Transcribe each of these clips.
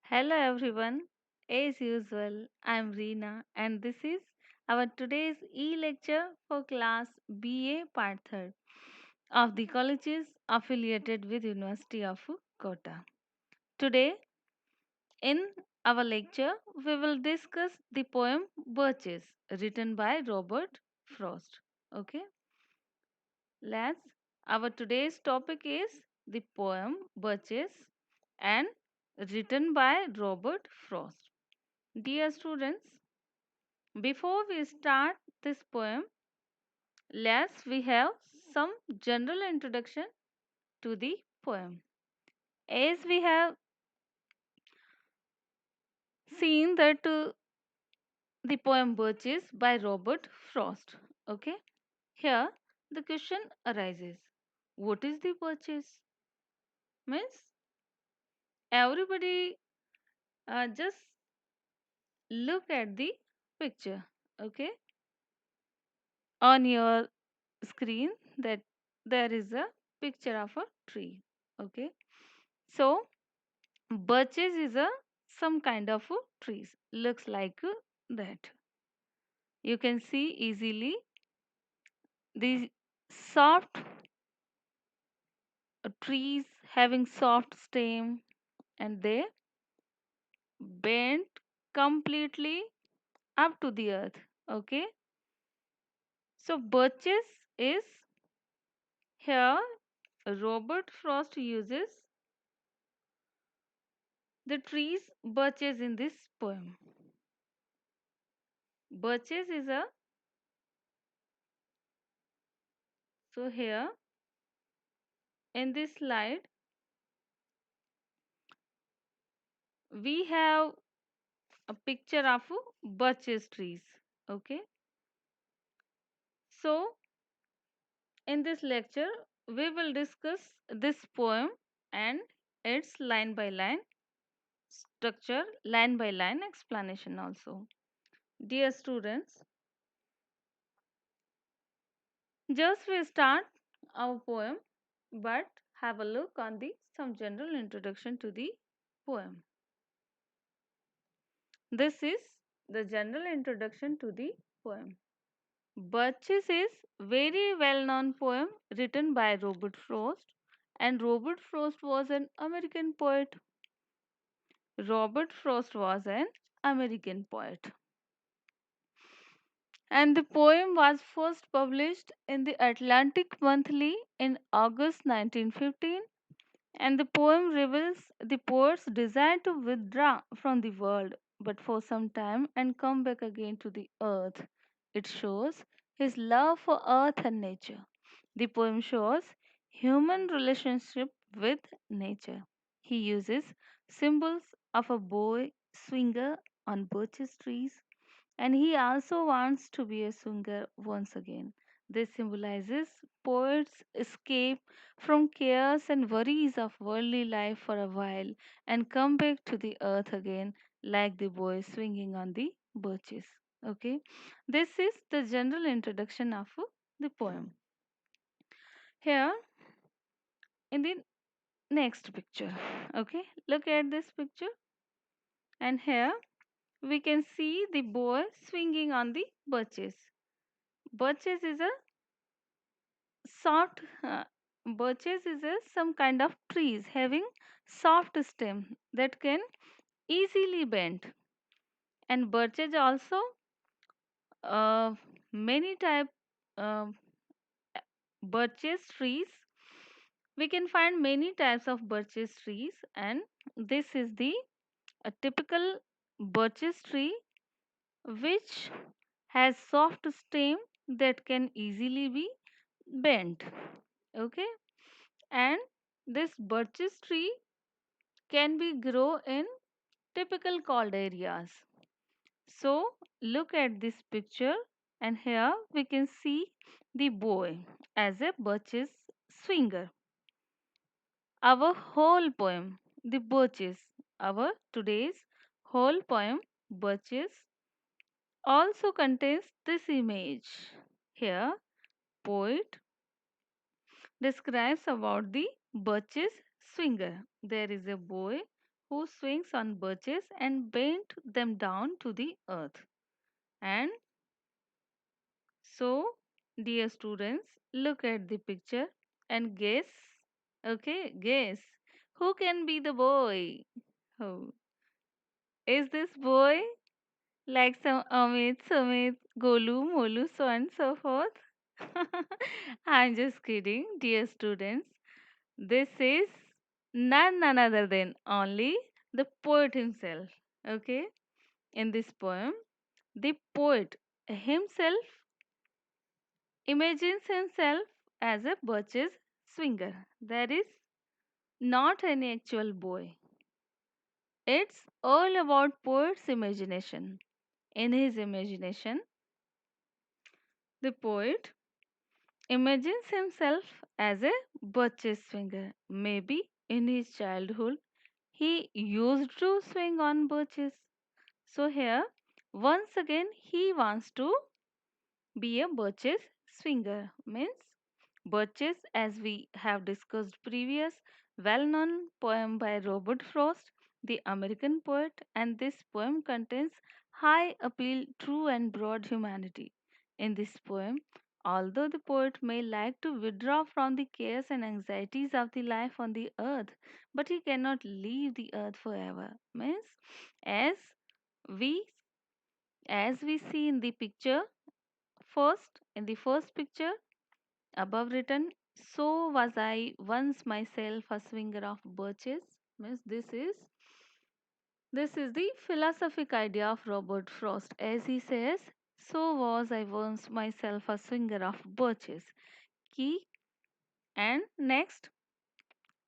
Hello everyone. As usual, I'm Reena and this is our today's e-lecture for class BA part 3rd of the colleges affiliated with University of Kota. Today in our lecture we will discuss the poem Birches written by Robert Frost. Okay? Let's our today's topic is the poem Birches and written by Robert Frost. Dear students, before we start this poem, we have some general introduction to the poem. As we have seen that the poem Birches by Robert Frost. Okay, here the question arises: what is the birches? Means everybody just look at the picture. Okay, on your screen that there is a picture of a tree. Okay, so birches is a some kind of a trees. Looks like that. You can see easily these soft trees having soft stem and they bent completely up to the earth. Okay, so birches is here. Robert Frost uses the trees birches in this poem. Birches is a so here in this slide we have a picture of birches trees. Okay, so in this lecture we will discuss this poem and its line by line structure, line by line explanation also. Dear students, just we start our poem, but have a look on the some general introduction to the poem. This is the general introduction to the poem. Birches is very well known poem written by Robert Frost, and Robert Frost was an American poet. Robert Frost was an American poet. And the poem was first published in the Atlantic Monthly in August 1915, and the poem reveals the poet's desire to withdraw from the world but for some time and come back again to the earth. It shows his love for earth and nature. The poem shows human relationship with nature. He uses symbols of a boy swinger on birches trees, and he also wants to be a singer once again. This symbolizes poets' escape from cares and worries of worldly life for a while and come back to the earth again, like the boy swinging on the birches. Okay, this is the general introduction of the poem. Here in the next picture, okay, look at this picture, and here we can see the boy swinging on the birches. Birches is a soft birches is a some kind of trees having soft stem that can easily bend, and birches also many type uh, birches trees. We can find many types of birches trees, and this is the a typical birches tree which has soft stem that can easily be bent. Okay, and this birches tree can be grow in typical cold areas. So look at this picture, and here we can see the boy as a birches swinger. Our whole poem, the birches, our today's whole poem, birches, also contains this image. Here, poet describes about the birches swinger. There is a boy who swings on birches and bent them down to the earth. And so, dear students, look at the picture and guess. Okay, guess. Who can be the boy? Who is this boy? Like some Amit, Sumit, Golu, Molu, so on and so forth. I'm just kidding, dear students. This is none other than only the poet himself. Okay, in this poem, the poet himself imagines himself as a birches swinger. That is not any actual boy. It's all about poet's imagination. In his imagination, the poet imagines himself as a birches swinger. Maybe in his childhood he used to swing on birches. So here, once again, he wants to be a birches swinger. Means birches, as we have discussed previous, well-known poem by Robert Frost, the American poet, and this poem contains high appeal, true and broad humanity. In this poem, although the poet may like to withdraw from the cares and anxieties of the life on the earth, but he cannot leave the earth forever. Means as we we see in the picture first, in the first picture above written, so was I once myself a swinger of birches. Means this is the philosophic idea of Robert Frost. As he says, so was I once myself a swinger of birches. Key and next,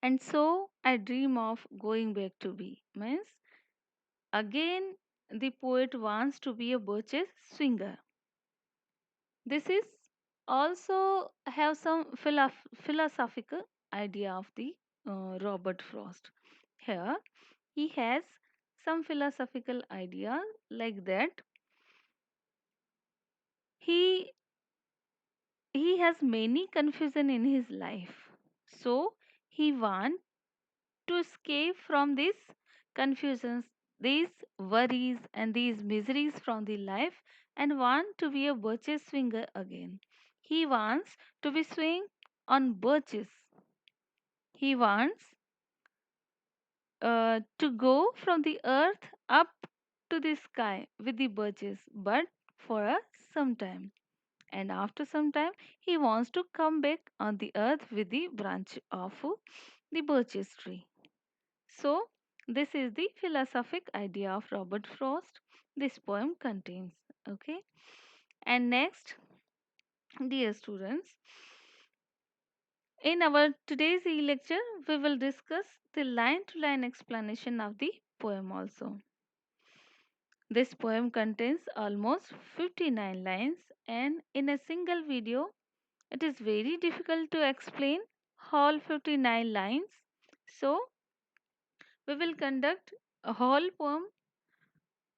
and so I dream of going back to be. Means again the poet wants to be a birches swinger. This is also have some philosophical idea of the Robert Frost. Here he has some philosophical idea like that he he has many confusion in his life. So he want to escape from these confusions, these worries and these miseries from the life and want to be a birches swinger again. He wants to be swing on birches. He wants to go from the earth up to the sky with the birches, but for a some time. And after some time, he wants to come back on the earth with the branch of the birches tree. So, this is the philosophic idea of Robert Frost this poem contains. Okay, and next, dear students, in our today's e-lecture, we will discuss the line-to-line explanation of the poem also. This poem contains almost 59 lines, and in a single video, it is very difficult to explain all 59 lines. So, we will conduct a whole poem,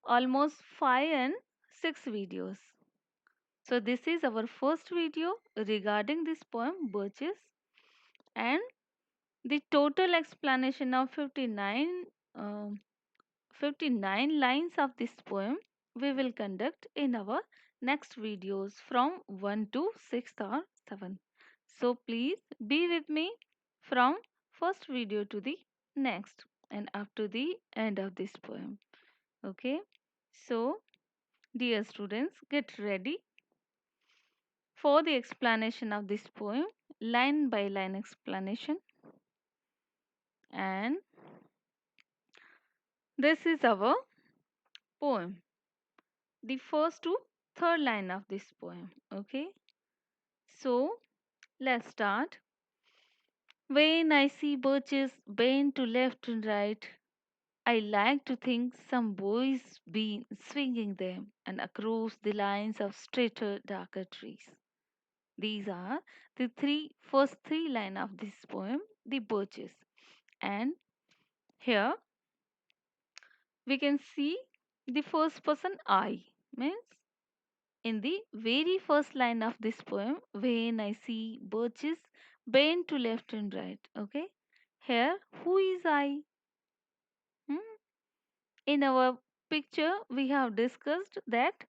almost 5 and 6 videos. So, this is our first video regarding this poem, Birches, and the total explanation of um 59 lines of this poem we will conduct in our next videos from 1 to 6 or 7. So please be with me from first video to the next and up to the end of this poem. Okay. So dear students, get ready for the explanation of this poem, line by line explanation. And this is our poem, the first to third line of this poem. Okay, so let's start. When I see birches bent to left and right, I like to think some boys been swinging them and across the lines of straighter, darker trees. These are the first three lines of this poem, the birches. And here we can see the first person I, means in the very first line of this poem, when I see birches bent to left and right. Okay, here who is I? Hmm? In our picture, we have discussed that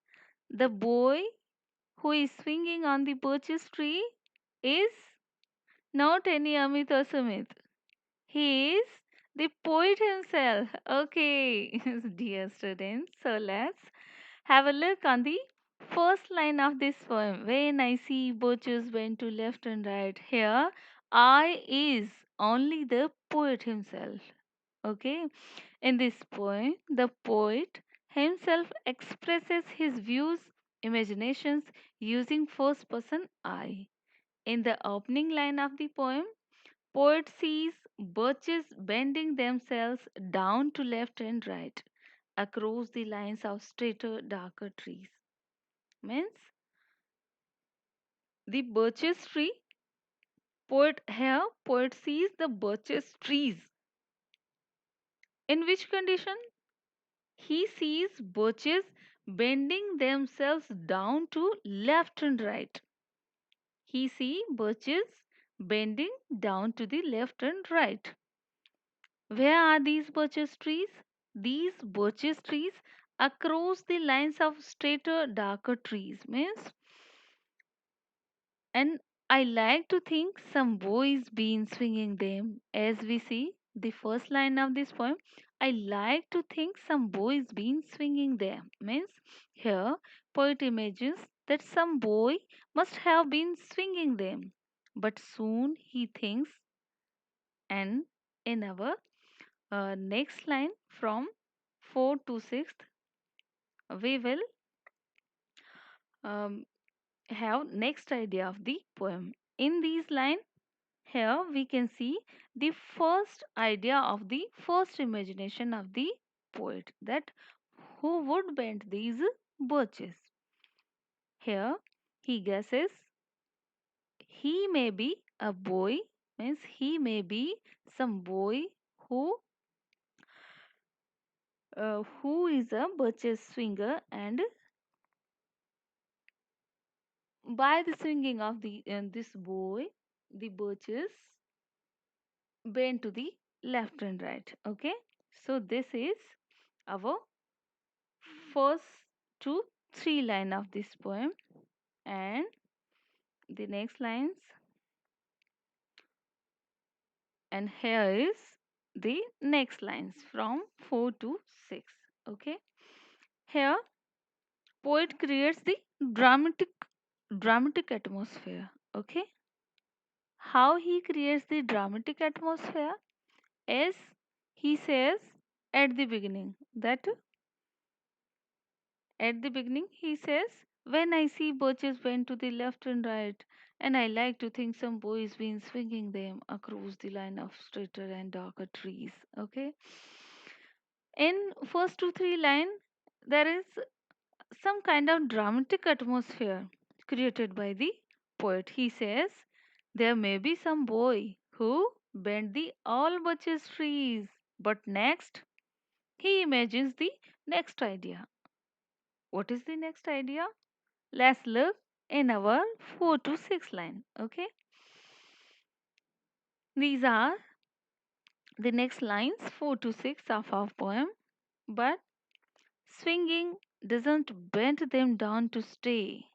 the boy who is swinging on the birches tree is not any Amit or Sumit. He is the poet himself. Okay, dear students, so let's have a look on the first line of this poem. When I see birches bend to left and right, here I is only the poet himself. Okay, in this poem, the poet himself expresses his views, imaginations using first person I. In the opening line of the poem, poet sees birches bending themselves down to left and right across the lines of straighter, darker trees. Means the birches tree, poet sees the birches trees. In which condition? He sees birches bending themselves down to left and right. He sees birches bending down to the left and right. Where are these birches trees? These birches trees across the lines of straighter, darker trees means, and I like to think some boys been swinging them. As we see the first line of this poem, I like to think some boys been swinging them means, here poet imagines that some boy must have been swinging them, but soon he thinks, and in our next line from 4 to 6th, we will um, have next idea of the poem. In these lines, here we can see the first idea of the first imagination of the poet, that who would bend these birches. Here he guesses he may be a boy, means he may be some boy who is a birches swinger, and by the swinging of this boy, the birches bend to the left and right. Okay, so this is our first two three line of this poem, and the next lines, and here is the next lines from 4 to 6. Okay, here poet creates the dramatic dramatic atmosphere. Okay, how he creates the dramatic atmosphere is, he says at the beginning that, at the beginning, he says, when I see birches bend to the left and right, and I like to think some boys been swinging them across the line of straighter and darker trees. Okay. In first two three line, there is some kind of dramatic atmosphere created by the poet. He says, there may be some boy who bent the all birches trees, but next he imagines the next idea. What is the next idea? Let's look in our 4 to 6 line. Okay, these are the next lines 4 to 6 of our poem. But swinging doesn't bend them down to stay.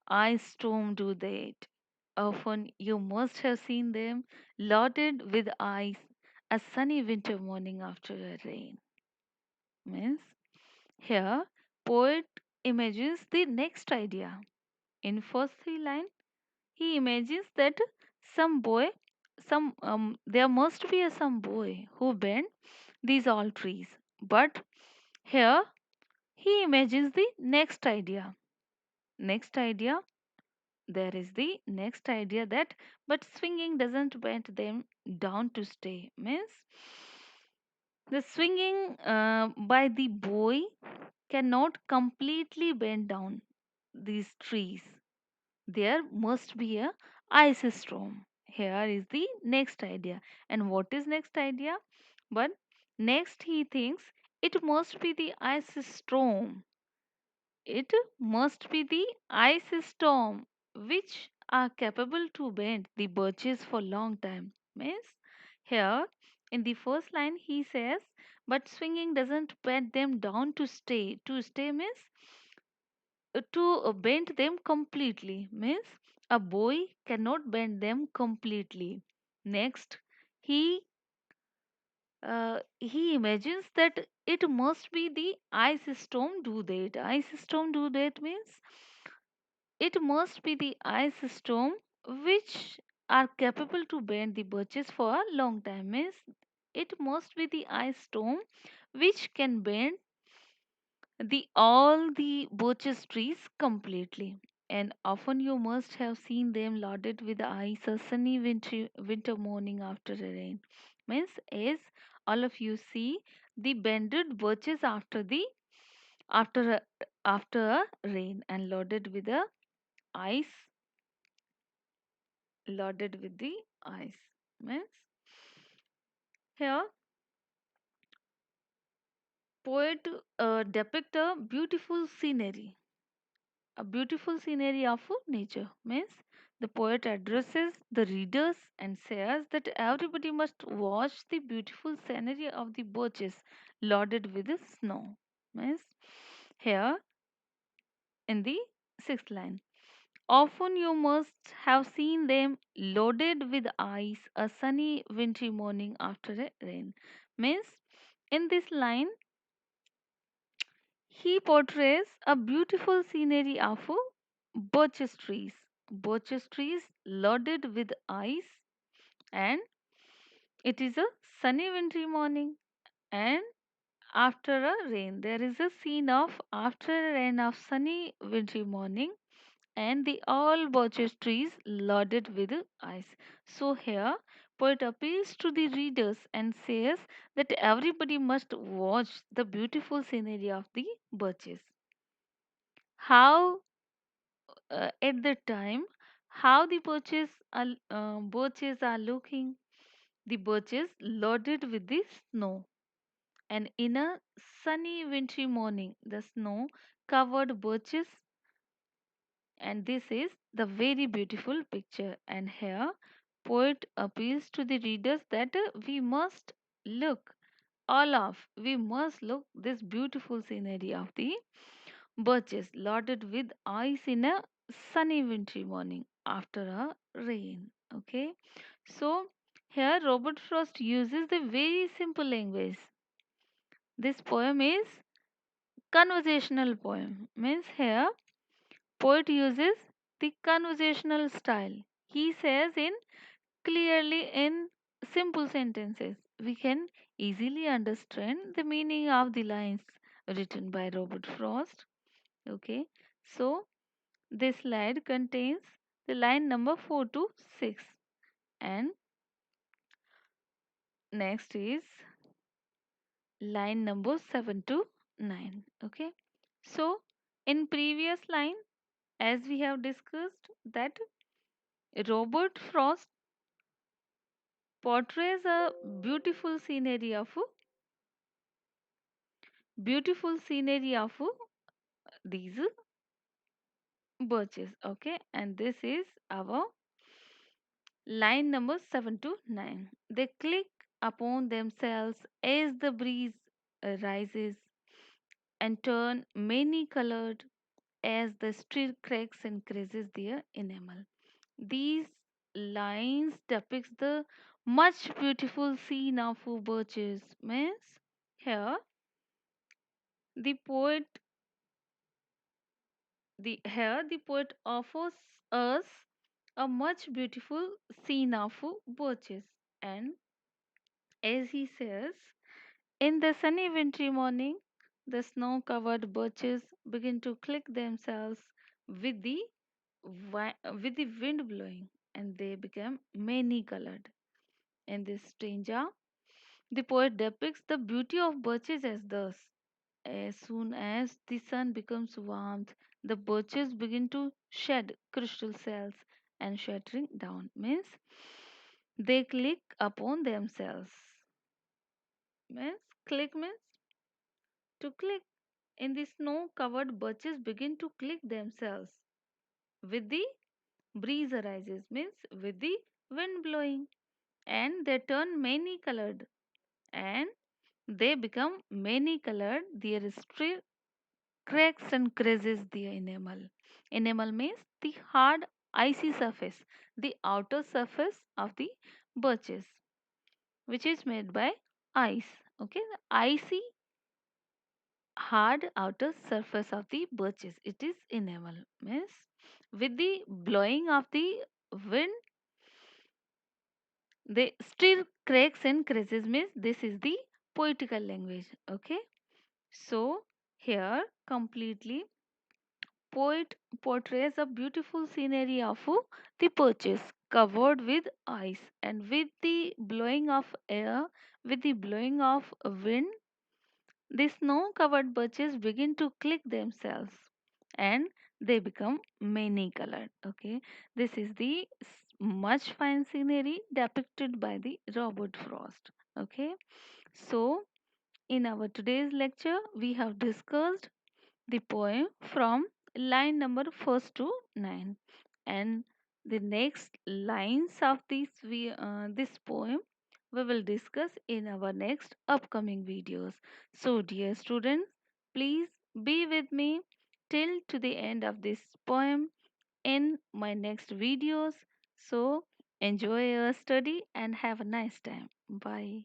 I storm do that. Often you must have seen them loaded with ice a sunny winter morning after a rain. Means, here poet imagines the next idea. In first three line, he imagines that some boy, there must be a some boy who bent these all trees. But here he imagines the next idea. Next idea, there is the next idea that, but swinging doesn't bend them down to stay. Means the swinging by the boy cannot completely bend down these trees. There must be a ice storm. Here is the next idea. And what is next idea? But next he thinks it must be the ice storm. It must be the ice storm which are capable to bend the birches for long time. Means, here In the first line, he says, but swinging doesn't bend them down to stay. To stay means to bend them completely. Means a boy cannot bend them completely. Next, he he imagines that it must be the ice storm do that. Ice storm do that means it must be the ice storm which are capable to bend the birches for a long time. Means it must be the ice storm which can bend the all the birches trees completely. And often you must have seen them loaded with ice a sunny winter morning after a rain. Means as all of you see the bended birches after a, after a rain and loaded with the ice, loaded with the ice. Means here poet depict a beautiful scenery of nature. Means the poet addresses the readers and says that everybody must watch the beautiful scenery of the birches loaded with the snow. Means here in the sixth line, often you must have seen them loaded with ice a sunny wintry morning after a rain. Means in this line he portrays a beautiful scenery of birches trees loaded with ice, and it is a sunny wintry morning. And after a rain, there is a scene of after a rain of sunny wintry morning, and the all birches trees loaded with ice. So here, poet appeals to the readers and says that everybody must watch the beautiful scenery of the birches. How at the time how the birches are looking, the birches loaded with the snow, and in a sunny wintry morning the snow covered birches, and this is the very beautiful picture. And here poet appeals to the readers that we must look this beautiful scenery of the birches loaded with ice in a sunny wintry morning after a rain. Okay, so here Robert Frost uses the very simple language. This poem is conversational poem. Means here poet uses the conversational style. He says in clearly in simple sentences. We can easily understand the meaning of the lines written by Robert Frost. Okay, so this slide contains the line number 4 to 6, and next is line number 7 to 9. Okay, so in previous line, as we have discussed, that Robert Frost portrays a beautiful scenery of these birches. Okay, and this is our line number 7 to 9. They click upon themselves as the breeze rises and turn many colored as the street cracks and creases their enamel. These lines depicts the much beautiful scene of birches. Means here the poet the poet offers us a much beautiful scene of birches, and as he says, in the sunny wintry morning, the snow covered birches begin to click themselves with with the wind blowing, and they become many colored. In this stanza, the poet depicts the beauty of birches as thus: as soon as the sun becomes warm, the birches begin to shed crystal cells and shattering down. Means they click upon themselves. Means click means to click. In the snow covered birches begin to click themselves with the breeze arises, means with the wind blowing, and they turn many colored and they become many colored. There is still cracks and creases the enamel. Enamel means the hard icy surface, the outer surface of the birches, which is made by ice. Okay, the icy hard outer surface of the birches. It is enamel. Means with the blowing of the wind, they still cracks and creases. Means this is the poetical language. Okay, so here completely poet portrays a beautiful scenery of the perches covered with ice, and with the blowing of air, with the blowing of wind, the snow covered birches begin to click themselves and they become many colored. Okay, this is the much fine scenery depicted by the Robert Frost. Okay, so in our today's lecture, we have discussed the poem from line number first to 9, and the next lines of this poem we will discuss in our next upcoming videos. So dear students, please be with me till to the end of this poem in my next videos. So enjoy your study and have a nice time. Bye.